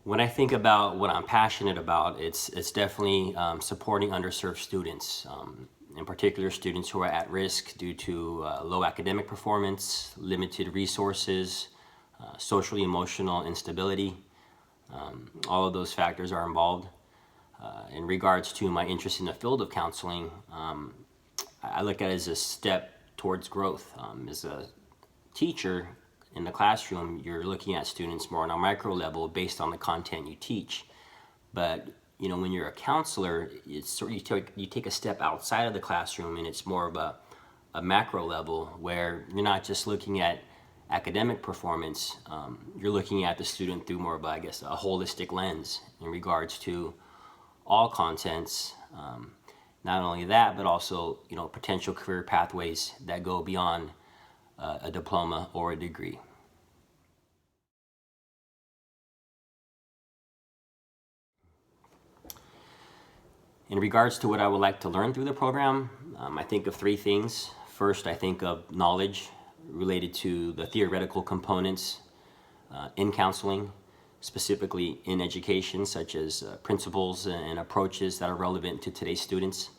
When I think about what I'm passionate about, it's definitely supporting underserved students, in particular students who are at risk due to low academic performance, limited resources, social emotional instability. All of those factors are involved. In regards to my interest in the field of counseling, I look at it as a step towards growth. As a teacher in the classroom, you're looking at students more on a micro level based on the content you teach. But when you're a counselor, it's sort of, you take a step outside of the classroom, and it's more of a macro level where you're not just looking at academic performance. You're looking at the student through more of, I guess, a holistic lens in regards to all contents. Not only that, but also potential career pathways that go beyond a diploma or a degree. In regards to what I would like to learn through the program, I think of three things. First, I think of knowledge related to the theoretical components in counseling, specifically in education, such as principles and approaches that are relevant to today's students.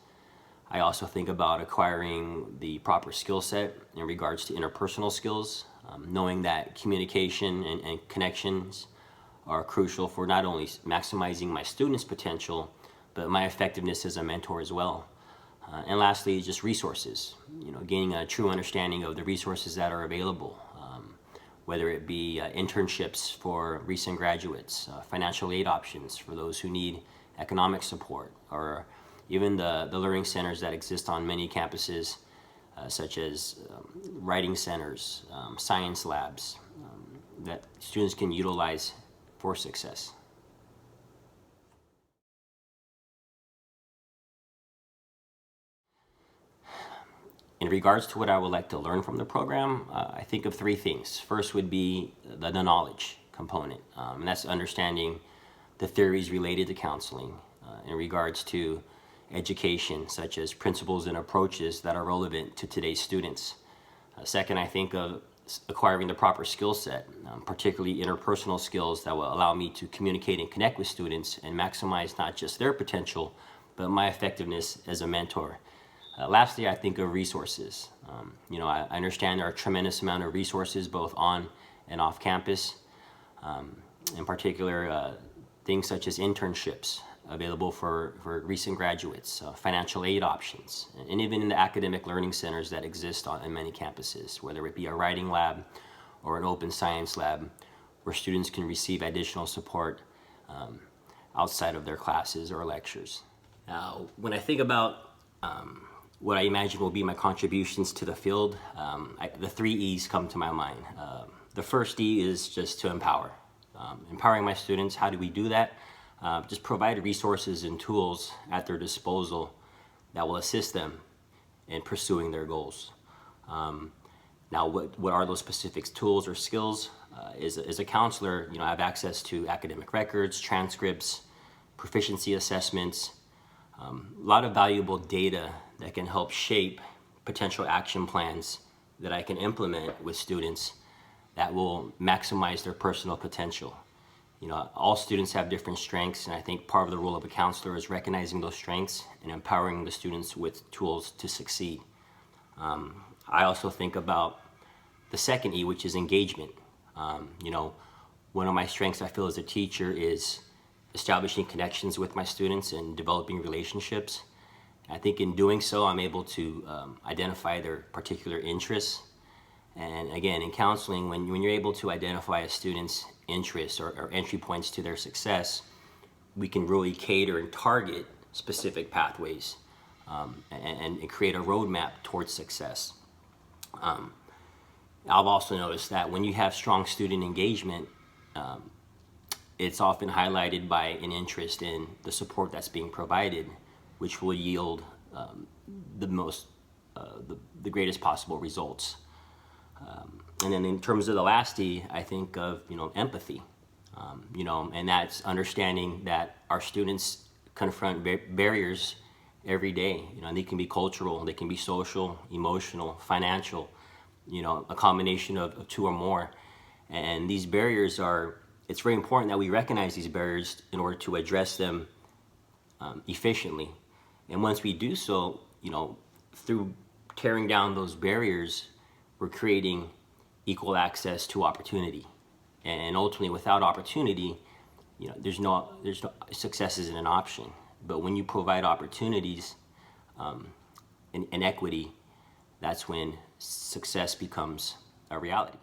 I also think about acquiring the proper skill set in regards to interpersonal skills, knowing that communication and connections are crucial for not only maximizing my students' potential, but my effectiveness as a mentor as well. And lastly, just resources, gaining a true understanding of the resources that are available, whether it be internships for recent graduates, financial aid options for those who need economic support, or even the learning centers that exist on many campuses, such as writing centers, science labs, that students can utilize for success. In regards to what I would like to learn from the program, I think of three things. First would be the knowledge component, and that's understanding the theories related to counseling in regards to education, such as principles and approaches that are relevant to today's students. Second, I think of acquiring the proper skill set, particularly interpersonal skills that will allow me to communicate and connect with students and maximize not just their potential, but my effectiveness as a mentor. Lastly, I think of resources. I understand there are a tremendous amount of resources both on and off campus. In particular, things such as internships available for recent graduates, financial aid options, and even in the academic learning centers that exist on many campuses, whether it be a writing lab or an open science lab, where students can receive additional support outside of their classes or lectures. Now, when I think about what I imagine will be my contributions to the field, the three E's come to my mind. The first E is just to empower. Empowering my students, how do we do that? Just provide resources and tools at their disposal that will assist them in pursuing their goals. Now, what are those specific tools or skills? As a counselor, I have access to academic records, transcripts, proficiency assessments, a lot of valuable data that can help shape potential action plans that I can implement with students that will maximize their personal potential. All students have different strengths, and I think part of the role of a counselor is recognizing those strengths and empowering the students with tools to succeed. I also think about the second E, which is engagement. One of my strengths I feel as a teacher is establishing connections with my students and developing relationships. I think in doing so, I'm able to identify their particular interests. And again, in counseling, when you're able to identify a student's interests or entry points to their success, we can really cater and target specific pathways and create a roadmap towards success. I've also noticed that when you have strong student engagement, it's often highlighted by an interest in the support that's being provided, which will yield the greatest possible results. And then in terms of the last E, I think of empathy, and that's understanding that our students confront barriers every day. And they can be cultural, they can be social, emotional, financial, a combination of two or more. And these barriers are it's very important that we recognize these barriers in order to address them efficiently. And once we do so, through tearing down those barriers, we're creating equal access to opportunity. And ultimately, without opportunity, there's no success isn't an option. But when you provide opportunities and equity, that's when success becomes a reality.